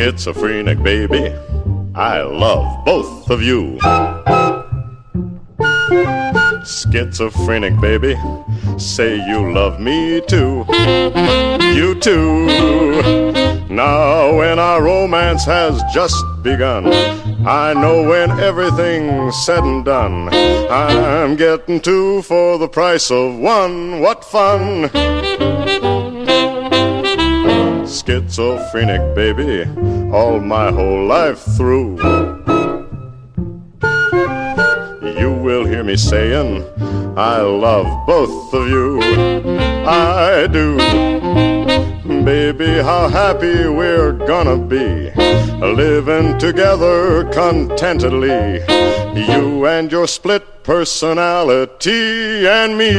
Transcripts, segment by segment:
Schizophrenic baby, I love both of you. Schizophrenic baby, say you love me too. You too. Now when our romance has just begun, I know when everything's said and done, I'm getting two for the price of one. What fun! Schizophrenic baby, all my whole life through, you will hear me saying, I love both of you. I do. Baby, how happy we're gonna be, living together contentedly, you and your split personality and me.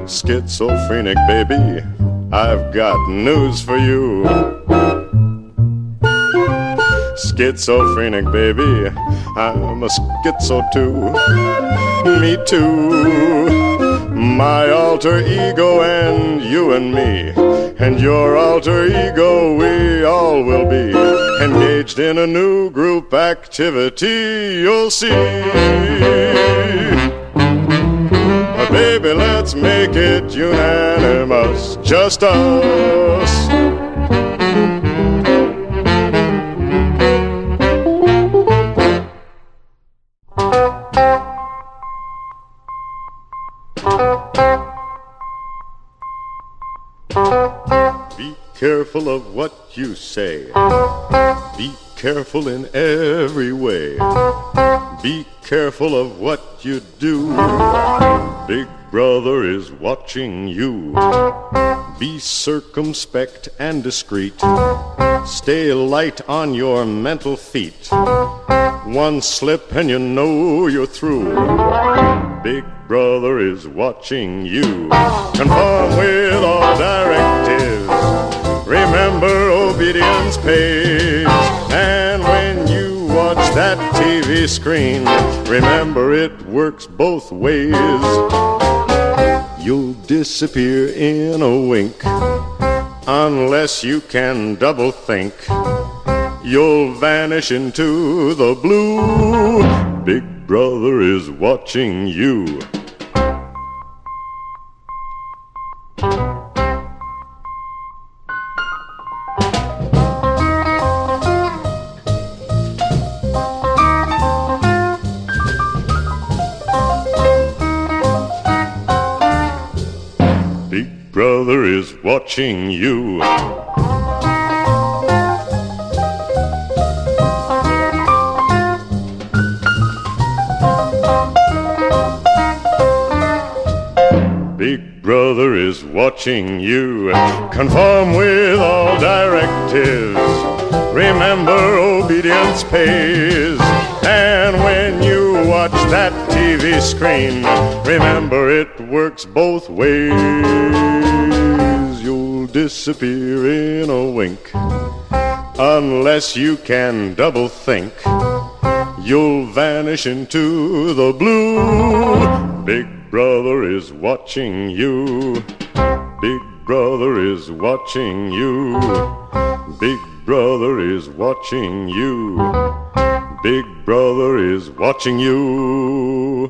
Schizophrenic baby, I've got news for you. Schizophrenic baby, I'm a schizo too. Me too. My alter ego and you and me, and your alter ego, we all will be engaged in a new group activity, you'll see. Baby, let's make it unanimous, just us. Be careful of what you say. Be careful in every way. Be careful of what you do. Big brother is watching you. Be circumspect and discreet. Stay light on your mental feet. One slip and you know you're through. Big brother is watching you. Conform with all directives. Remember, obedience pays. And when you watch that TV screen, remember it works both ways. You'll disappear in a wink, unless you can double think. You'll vanish into the blue. Big brother is watching you. Big brother is watching you. Big brother is watching you. Conform with all directives. Remember, obedience pays. And when you watch that TV screen, remember it works both ways. You'll disappear in a wink, unless you can double think. You'll vanish into the blue. Big brother is watching you. Big brother is watching you. Big brother is watching you. Big brother is watching you.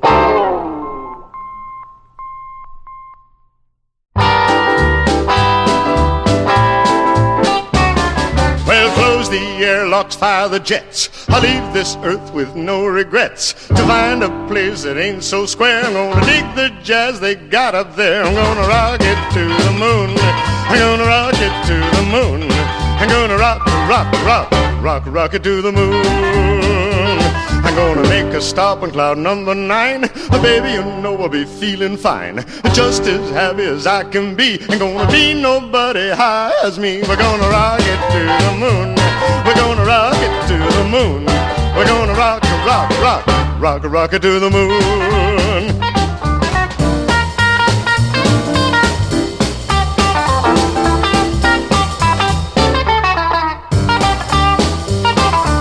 Well, close the airlocks, fire the jets. I'll leave this earth with no regrets, to find a place that ain't so square. I'm gonna dig the jazz they got up there. I'm gonna rock it to the moon. I'm gonna rock it to the moon. I'm gonna rock, rock, rock, rock, rock it to the moon. I'm gonna make a stop on cloud number 9. Baby, you know I'll be feeling fine, just as happy as I can be. Ain't gonna be nobody high as me. We're gonna rock it to the moon. We're gonna rock it to the moon. We're gonna rock, rock, rock, rock, rock it to the moon.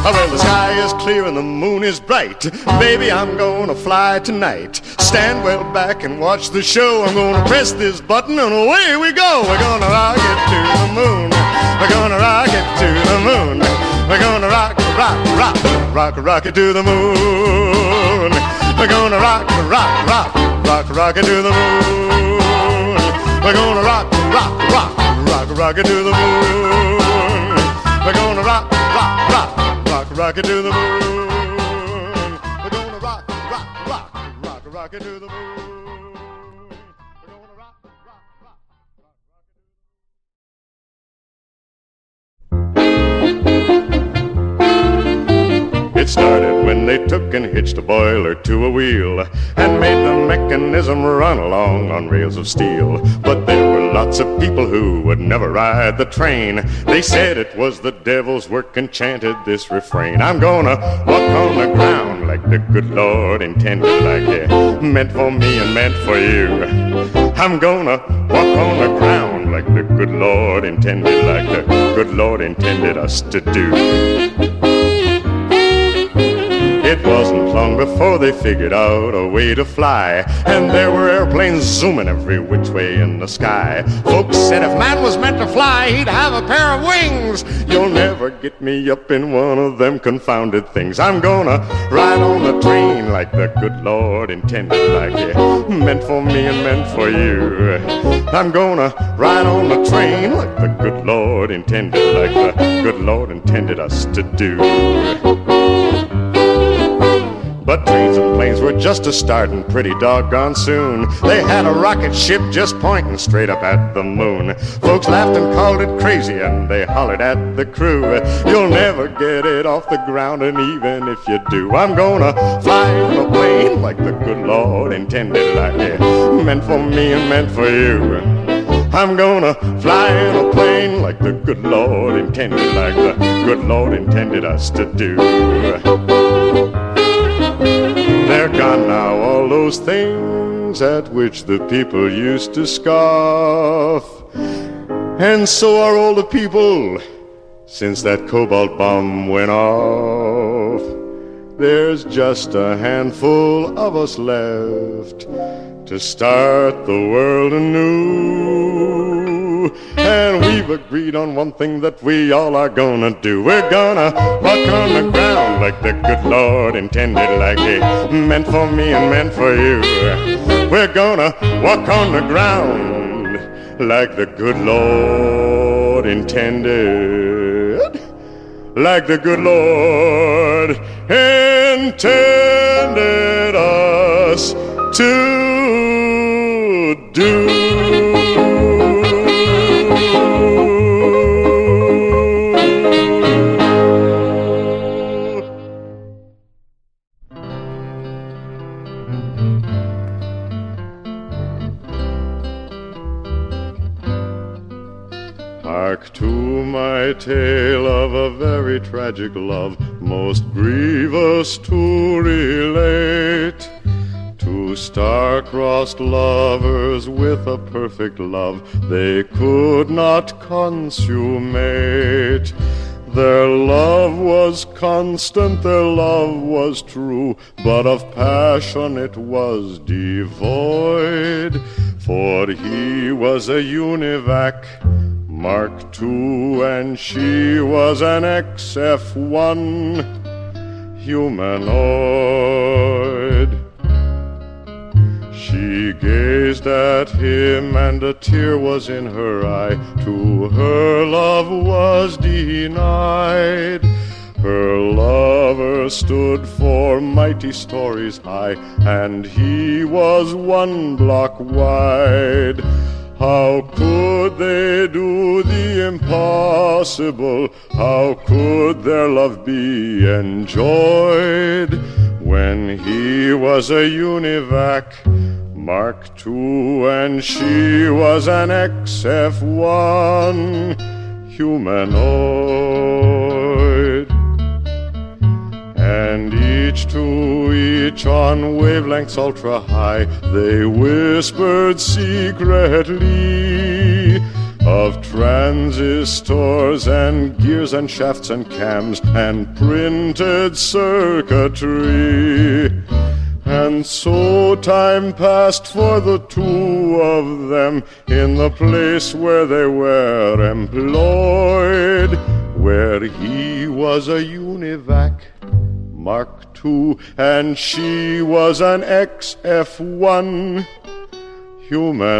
Well, the sky is clear clear and the moon is bright. Baby, I'm gonna fly tonight. Stand well back and watch the show. I'm gonna press this button and away we go. We're gonna rock it to the moon. We're gonna rock it to the moon. We're gonna rock, rock, rock, rock, rock it to the moon. We're gonna rock, rock, rock, rock, rock it to the moon. We're gonna rock, rock, rock, rock, rock it to the moon. We're gonna rock, rock, rock, rock, rock it to the moon. We're gonna rock, rock, rock, rock, rock it to the moon. We're gonna rock, rock, rock, rock, rock it to the moon. It started when they took and hitched a boiler to a wheel and made the mechanism run along on rails of steel. But there were lots of people who would never ride the train. They said it was the devil's work and chanted this refrain: I'm gonna walk on the ground like the good Lord intended, like it meant for me and meant for you. I'm gonna walk on the ground like the good Lord intended, like the good Lord intended us to do. It wasn't long before they figured out a way to fly, and there were airplanes zooming every which way in the sky. Folks said if man was meant to fly, he'd have a pair of wings. You'll never get me up in one of them confounded things. I'm gonna ride on the train like the good Lord intended, like it meant for me and meant for you. I'm gonna ride on the train like the good Lord intended, like the good Lord intended us to do. But trains and planes were just a-starting pretty doggone soon. They had a rocket ship just pointing straight up at the moon. Folks laughed and called it crazy, and they hollered at the crew, you'll never get it off the ground, and even if you do, I'm gonna fly in a plane like the good Lord intended, like it meant for me and meant for you. I'm gonna fly in a plane like the good Lord intended, like the good Lord intended us to do. They're gone now, all those things at which the people used to scoff. And so are all the people since that cobalt bomb went off. There's just a handful of us left to start the world anew. And we've agreed on one thing that we all are gonna do. We're gonna walk on the ground like the good Lord intended, like it meant for me and meant for you. We're gonna walk on the ground like the good Lord intended, like the good Lord intended us to do. Hark to my tale of a very tragic love, most grievous to relate. Two star-crossed lovers with a perfect love they could not consummate. Their love was constant, their love was true, but of passion it was devoid. For he was a univac, Mark II, and she was an XF1 humanoid. She gazed at him and a tear was in her eye. To her love was denied. Her lover stood for mighty stories high, and he was 1 block wide. How could they do the impossible? How could their love be enjoyed when he was a univac, Mark II, and she was an XF1 humanoid? And each to each on wavelengths ultra high, they whispered secretly of transistors and gears and shafts and cams and printed circuitry. And so time passed for the two of them in the place where they were employed, where he was a UNIVAC Mark II and she was an XF1 humanoid.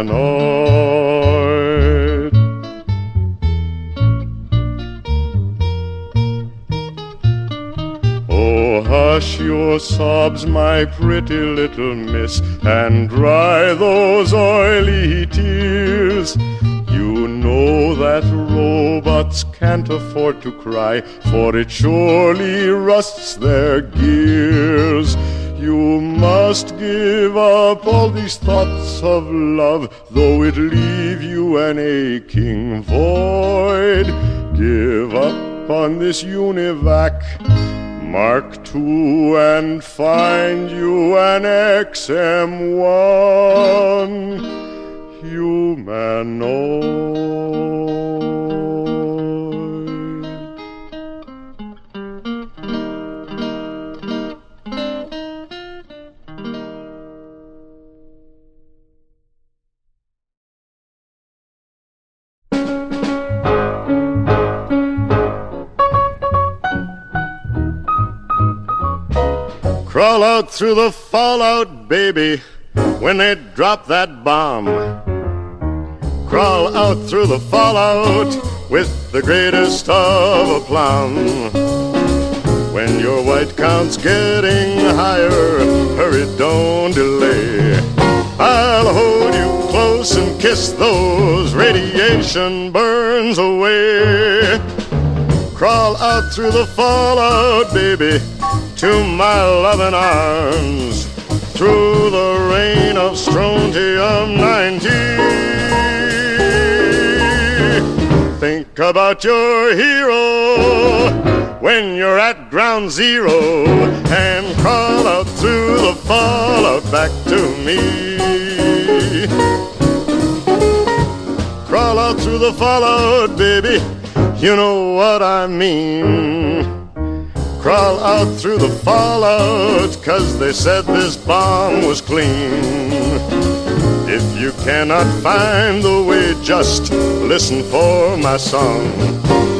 Oh, hush your sobs, my pretty little miss, and dry those oily tears. You know that robots can't afford to cry, for it surely rusts their gears. You must give up all these thoughts of love, though it leave you an aching void. Give up on this UNIVAC Mark II and find you an XM1 humanoid. Crawl out through the fallout, baby, when they drop that bomb. Crawl out through the fallout with the greatest of aplomb. When your white count's getting higher, hurry, don't delay. I'll hold you close and kiss those radiation burns away. Crawl out through the fallout, baby, to my loving arms, through the rain of strontium-90. Think about your hero when you're at ground zero, and crawl out through the fallout back to me. Crawl out through the fallout, baby, you know what I mean. Crawl out through the fallout, 'cause they said this bomb was clean. If you cannot find the way, just listen for my song.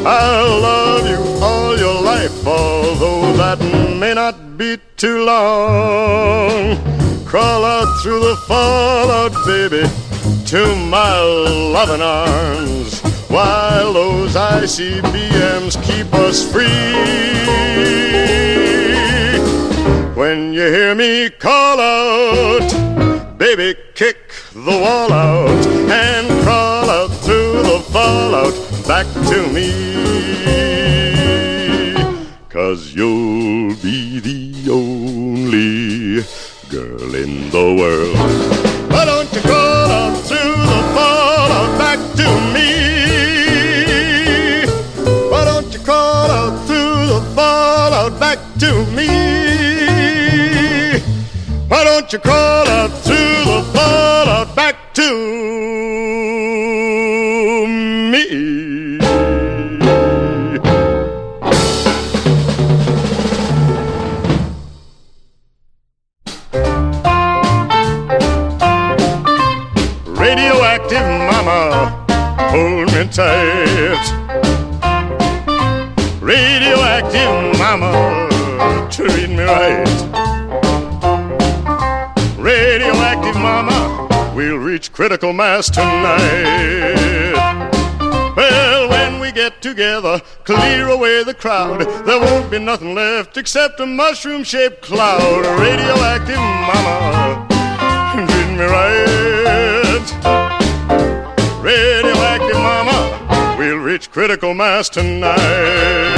I'll love you all your life, although that may not be too long. Crawl out through the fallout, baby, to my loving arms, while those ICBMs keep us free. When you hear me call out, baby, kick the wall out and crawl out through the fallout back to me. 'Cause you'll be the only girl in the world. Why don't you crawl out through the fallout back to me? Why don't you crawl out through the fallout back to me? Why don't you crawl out through the fallout back to me? Radioactive mama, hold me tight. Radioactive mama, treat me right. Radioactive mama, we'll reach critical mass tonight. Well, when we get together, clear away the crowd, there won't be nothing left except a mushroom-shaped cloud. Radioactive mama, treat me right. Radioactive mama, we'll reach critical mass tonight.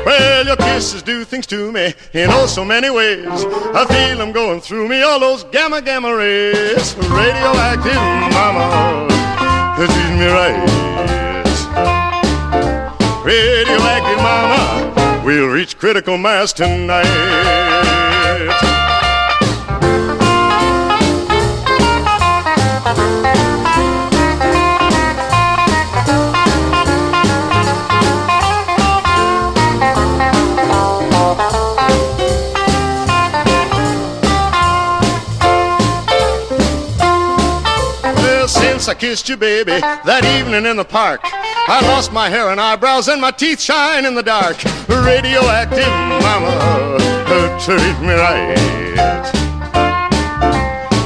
Well, your kisses do things to me in oh so many ways. I feel them going through me, all those gamma rays. Radioactive mama, treat me right. Radioactive mama, we'll reach critical mass tonight. once I kissed you, baby, that evening in the park. I lost my hair and eyebrows and my teeth shine in the dark. Radioactive mama, treat me right.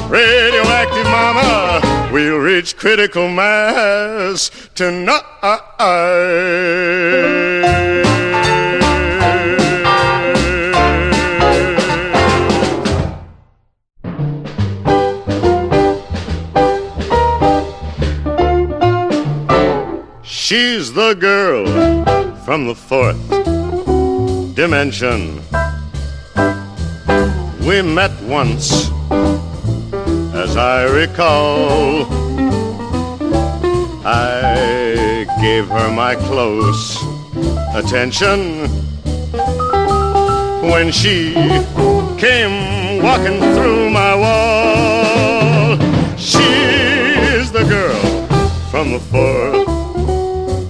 Radioactive mama, we'll reach critical mass tonight. She's the girl from the fourth dimension. We met once, as I recall. I gave her my close attention when she came walking through my wall. She's the girl from the fourth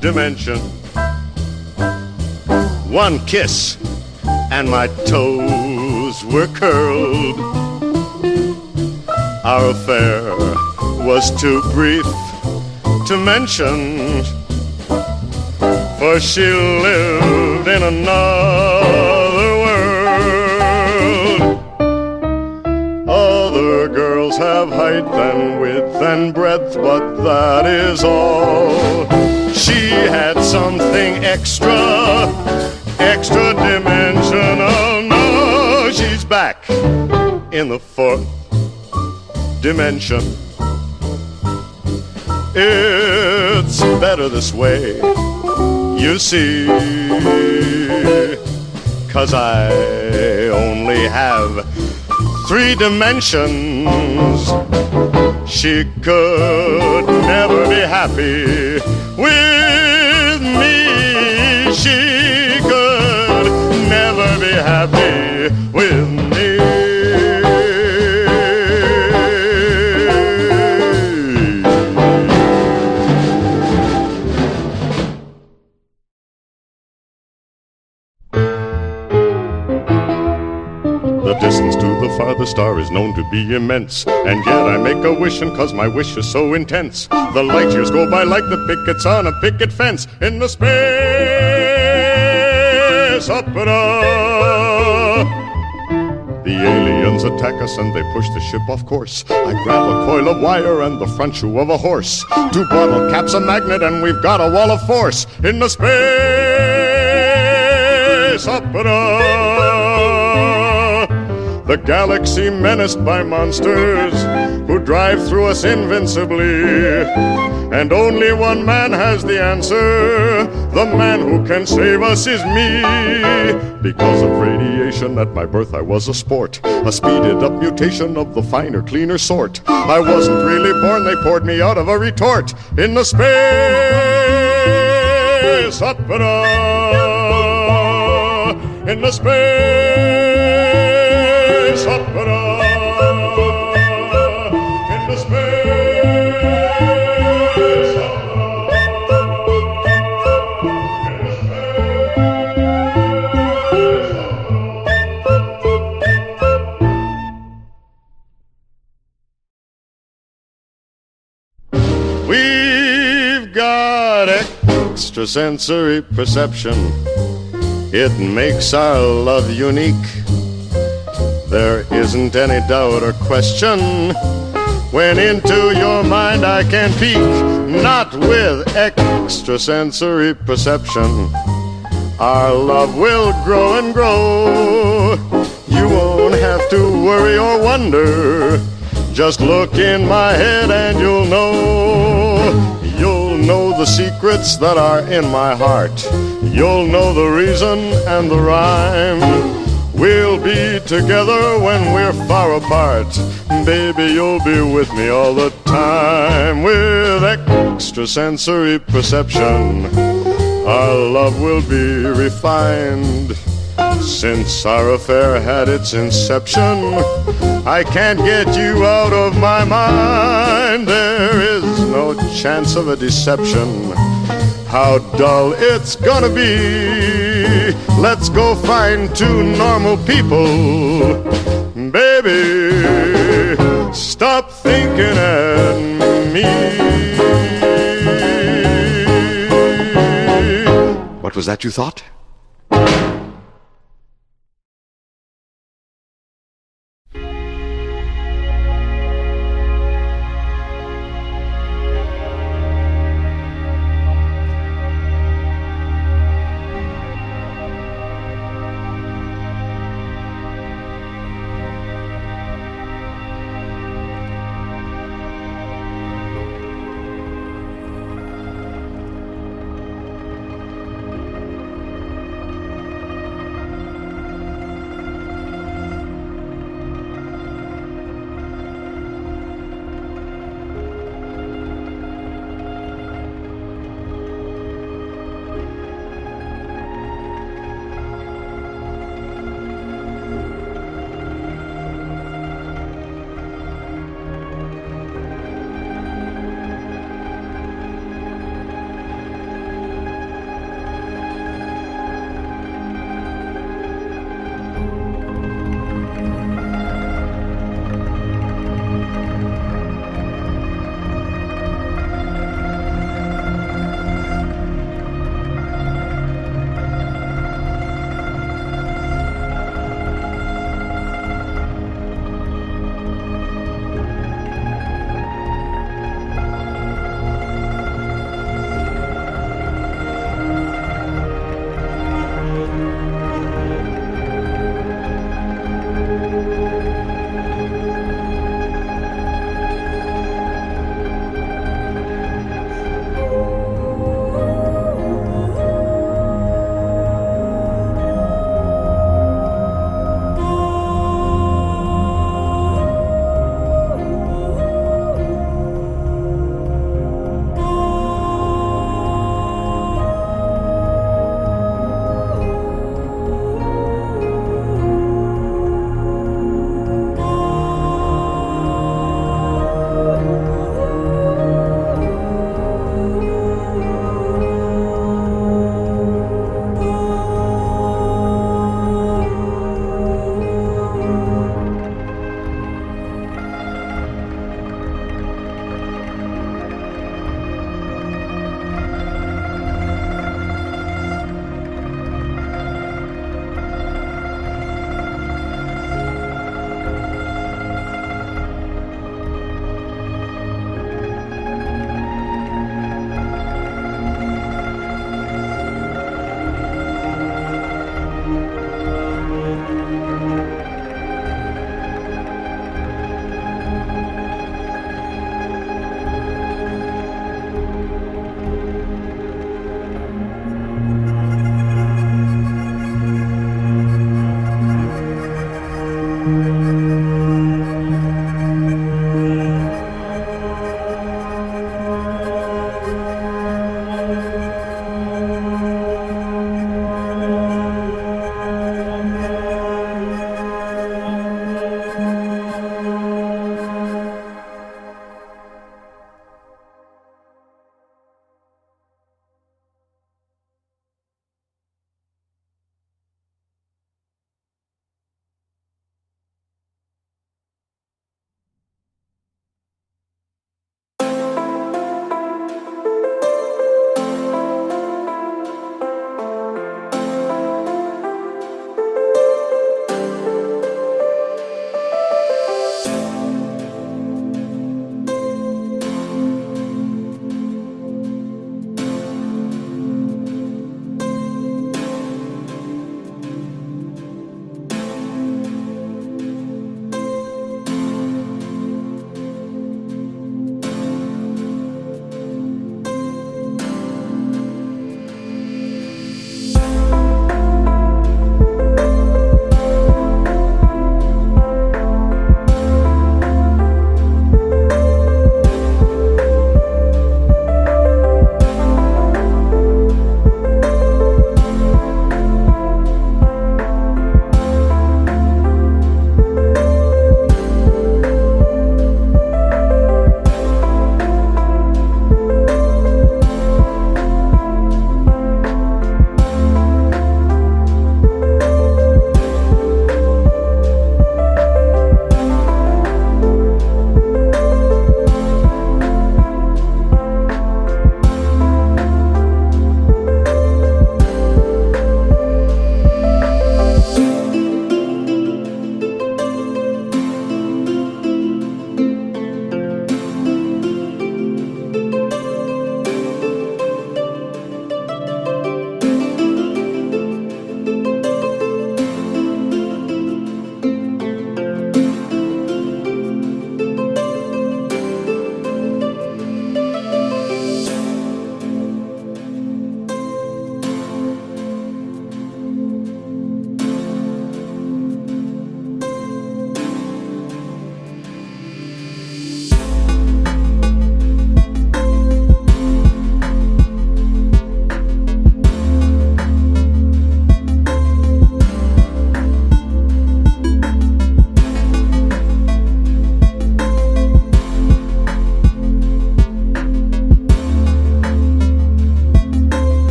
dimension. One kiss and my toes were curled. Our affair was too brief to mention, for she lived in another world. Other girls have height and width and breadth, but that is all. She had something extra dimensional. No, she's back in the fourth dimension. It's better this way, you see, 'cause I only have 3 dimensions. She could never be happy with me. She could never be happy with me. The distance to the farthest star is known to be immense, and yet I make a wishing 'cause my wish is so intense. The light years go by like the pickets on a picket fence in the space opera. The aliens attack us and they push the ship off course. I grab a coil of wire and the front shoe of a horse. 2 bottle caps, a magnet, and we've got a wall of force in the space opera. The galaxy menaced by monsters who drive through us invincibly. And only one man has the answer. The man who can save us is me. Because of radiation at my birth I was a sport, a speeded up mutation of the finer, cleaner sort. I wasn't really born, they poured me out of a retort in the space opera. In the space opera. In the space opera. In the space opera. We've got extrasensory perception. It makes our love unique. There isn't any doubt or question. When into your mind I can peek. Not with extrasensory perception. Our love will grow and grow. You won't have to worry or wonder. Just look in my head and you'll know. You'll know the secrets that are in my heart. You'll know the reason and the rhyme. We'll be together when we're far apart. Baby, you'll be with me all the time. With extrasensory perception, our love will be refined. Since our affair had its inception, I can't get you out of my mind. There is no chance of a deception. How dull it's gonna be. Let's go find 2 normal people. Baby, stop thinking at me. Was that you thought?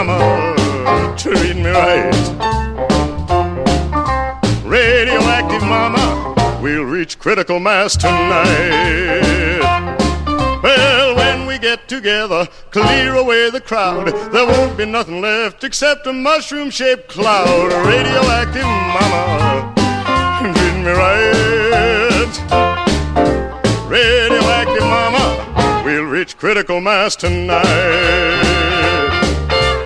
mama, treat me right. Radioactive mama, we'll reach critical mass tonight. Well, when we get together, clear away the crowd, there won't be nothing left except a mushroom-shaped cloud. Radioactive mama, treat me right. Radioactive mama, we'll reach critical mass tonight.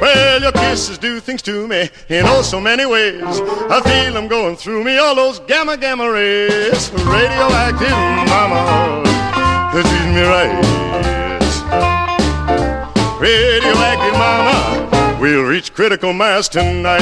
Well, your kisses do things to me in oh so many ways. I feel them going through me, all those gamma rays. Radioactive mama, treat me right. Radioactive mama, we'll reach critical mass tonight.